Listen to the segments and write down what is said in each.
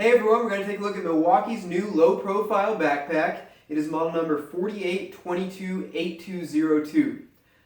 Hey everyone, we're going to take a look at Milwaukee's new low-profile backpack. It is model number 48228202.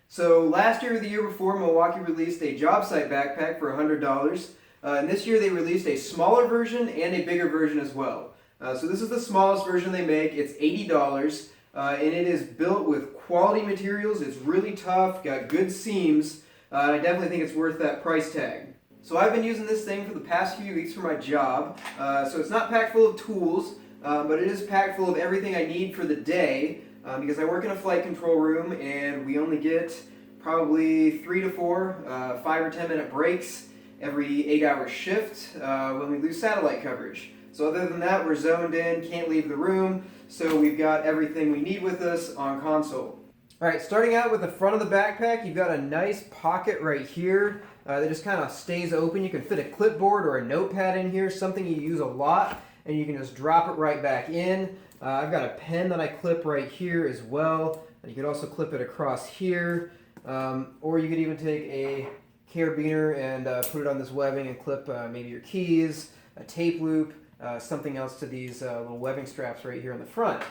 So last year or the year before, Milwaukee released a job site backpack for $100. And this year they released a smaller version and a bigger version as well. So this is the smallest version they make. It's $80 and it is built with quality materials. It's really tough, got good seams. I definitely think it's worth that price tag. So I've been using this thing for the past few weeks for my job. So it's not packed full of tools, but it is packed full of everything I need for the day because I work in a flight control room and we only get probably 3 to 4 5 or 10 minute breaks every 8-hour shift when we lose satellite coverage. So other than that, we're zoned in, can't leave the room, so we've got everything we need with us on console. Alright, starting out with the front of the backpack, you've got a nice pocket right here that just kind of stays open. You can fit a clipboard or a notepad in here, something you use a lot, and you can just drop it right back in. I've got a pen that I clip right here as well. You could also clip it across here, or you could even take a carabiner and put it on this webbing and clip maybe your keys, a tape loop, something else to these little webbing straps right here on the front.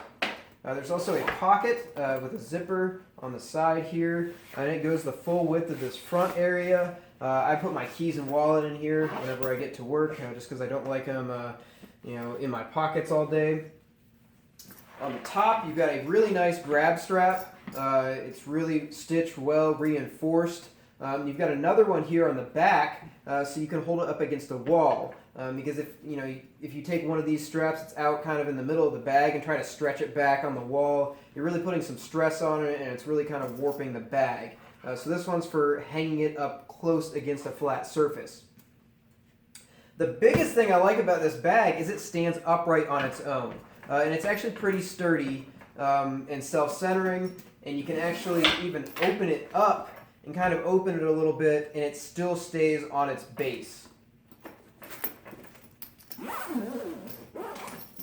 There's also a pocket with a zipper on the side here, and it goes the full width of this front area. I put my keys and wallet in here whenever I get to work, just because I don't like them in my pockets all day. On the top, you've got a really nice grab strap. It's really stitched well, reinforced. You've got another one here on the back, so you can hold it up against the wall. Because if you take one of these straps that's out kind of in the middle of the bag and try to stretch it back on the wall, you're really putting some stress on it and it's really kind of warping the bag. So this one's for hanging it up close against a flat surface. The biggest thing I like about this bag is it stands upright on its own. And it's actually pretty sturdy and self-centering, and you can actually even open it up and kind of open it a little bit and it still stays on its base.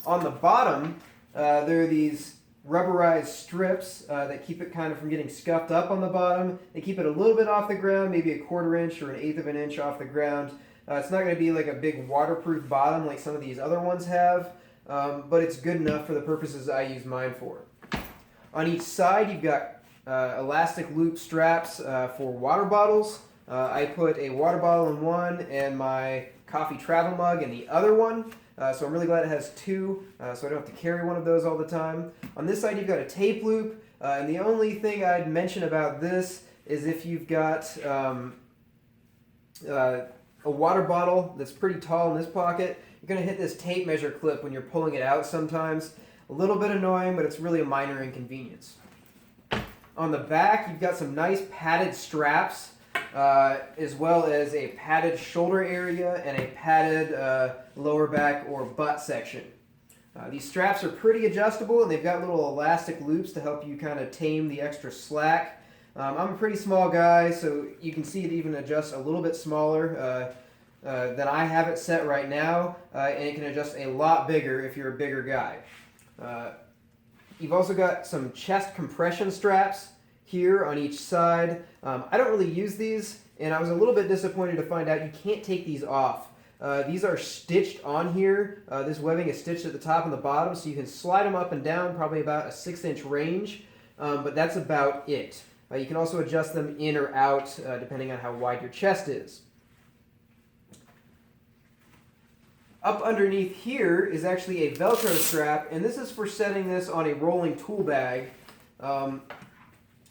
On the bottom, there are these rubberized strips that keep it kind of from getting scuffed up on the bottom. They keep it a little bit off the ground, maybe a 1/4 inch or 1/8 of an inch off the ground. It's not going to be like a big waterproof bottom like some of these other ones have, but it's good enough for the purposes I use mine for. On each side, you've got elastic loop straps for water bottles. I put a water bottle in one and my coffee travel mug in the other one. So I'm really glad it has two, so I don't have to carry one of those all the time. On this side, you've got a tape loop, and the only thing I'd mention about this is if you've got a water bottle that's pretty tall in this pocket, you're going to hit this tape measure clip when you're pulling it out sometimes. A little bit annoying, but it's really a minor inconvenience. On the back, you've got some nice padded straps, as well as a padded shoulder area and a padded lower back or butt section. These straps are pretty adjustable and they've got little elastic loops to help you kind of tame the extra slack. I'm a pretty small guy, so you can see it even adjusts a little bit smaller than I have it set right now, and it can adjust a lot bigger if you're a bigger guy. You've also got some chest compression straps here on each side. I don't really use these, and I was a little bit disappointed to find out you can't take these off. These are stitched on here. This webbing is stitched at the top and the bottom, so you can slide them up and down probably about a 6-inch range, but that's about it. You can also adjust them in or out depending on how wide your chest is. Up underneath here is actually a Velcro strap, and this is for setting this on a rolling tool bag.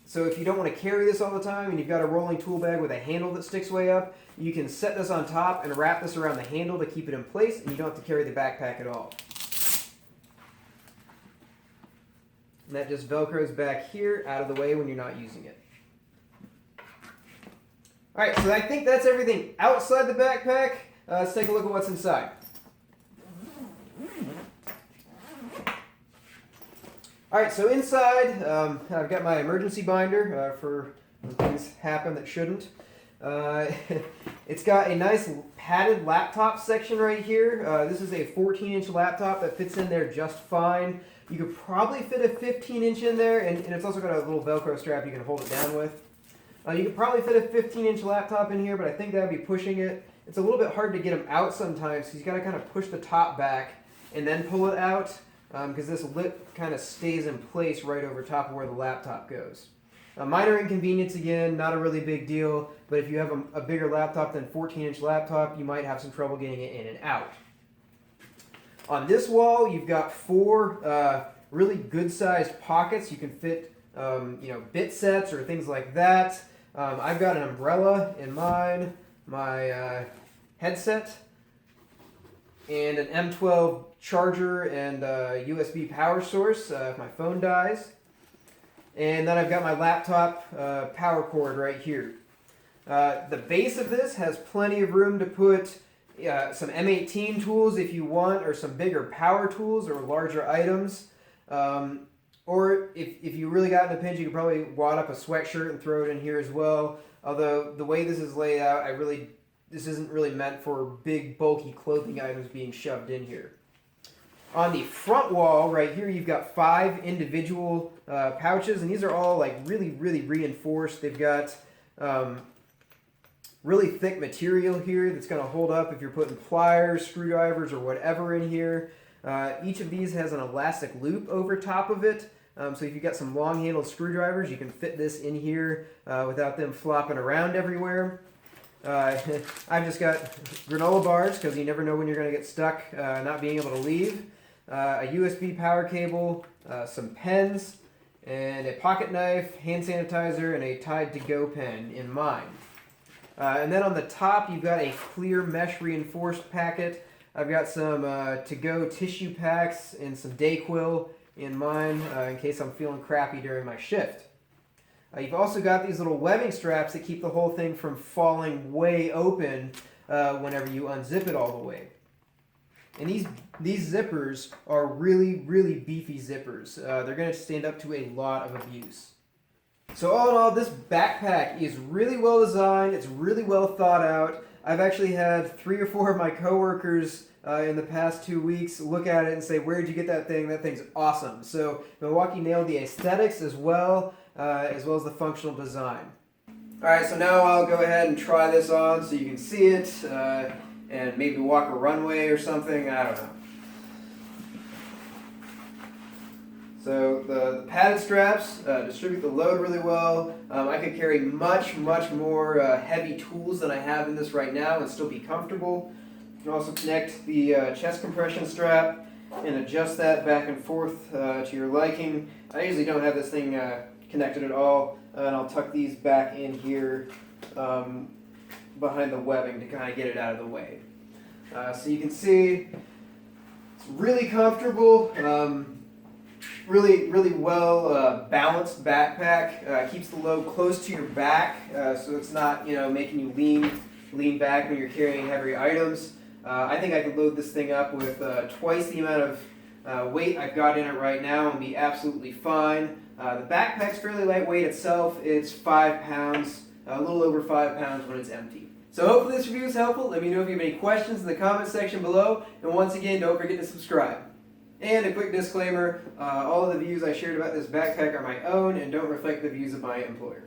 So if you don't want to carry this all the time and you've got a rolling tool bag with a handle that sticks way up, you can set this on top and wrap this around the handle to keep it in place, and you don't have to carry the backpack at all. And that just Velcros back here out of the way when you're not using it. Alright, so I think that's everything outside the backpack. Let's take a look at what's inside. Alright, so inside, I've got my emergency binder for when things happen that shouldn't. It's got a nice padded laptop section right here. This is a 14-inch laptop that fits in there just fine. You could probably fit a 15-inch in there, and it's also got a little Velcro strap you can hold it down with. You could probably fit a 15-inch laptop in here, but I think that would be pushing it. it's a little bit hard to get them out sometimes, because you got to kind of push the top back and then pull it out, because this lip kind of stays in place right over top of where the laptop goes. A minor inconvenience again, not a really big deal, but if you have a bigger laptop than 14-inch laptop, you might have some trouble getting it in and out. On this wall, you've got 4 really good-sized pockets. You can fit bit sets or things like that. I've got an umbrella in mine, my headset, and an M12 charger and USB power source if my phone dies. And then I've got my laptop power cord right here. The base of this has plenty of room to put some M18 tools if you want, or some bigger power tools or larger items. Or if you really got in a pinch, you could probably wad up a sweatshirt and throw it in here as well. Although the way this is laid out, this isn't really meant for big, bulky clothing items being shoved in here. On the front wall right here, you've got 5 individual pouches, and these are all like really, really reinforced. They've got really thick material here that's going to hold up if you're putting pliers, screwdrivers, or whatever in here. Each of these has an elastic loop over top of it. So if you've got some long-handled screwdrivers, you can fit this in here without them flopping around everywhere. I've just got granola bars, because you never know when you're going to get stuck not being able to leave. A USB power cable, some pens, and a pocket knife, hand sanitizer, and a Tide to Go pen in mine. And then on the top, you've got a clear mesh reinforced packet. I've got some to-go tissue packs and some Dayquil in mine in case I'm feeling crappy during my shift. You've also got these little webbing straps that keep the whole thing from falling way open whenever you unzip it all the way. And these zippers are really, really beefy zippers. They're going to stand up to a lot of abuse. So all in all, this backpack is really well designed. It's really well thought out. I've actually had 3 or 4 of my coworkers in the past 2 weeks look at it and say, "Where'd you get that thing? That thing's awesome." So Milwaukee nailed the aesthetics as well as the functional design. Alright, so now I'll go ahead and try this on so you can see it and maybe walk a runway or something, I don't know. So the padded straps distribute the load really well. I could carry much, much more heavy tools than I have in this right now and still be comfortable. You can also connect the chest compression strap and adjust that back and forth to your liking. I usually don't have this thing connected at all, and I'll tuck these back in here behind the webbing to kind of get it out of the way. So you can see it's really comfortable. Really, really well balanced backpack. Keeps the load close to your back, so it's not making you lean back when you're carrying heavy items. I think I could load this thing up with twice the amount of weight I've got in it right now and be absolutely fine. The backpack's fairly lightweight itself. It's 5 pounds, a little over 5 pounds when it's empty. So hopefully this review is helpful. Let me know if you have any questions in the comments section below. And once again, don't forget to subscribe. And a quick disclaimer, all of the views I shared about this backpack are my own and don't reflect the views of my employer.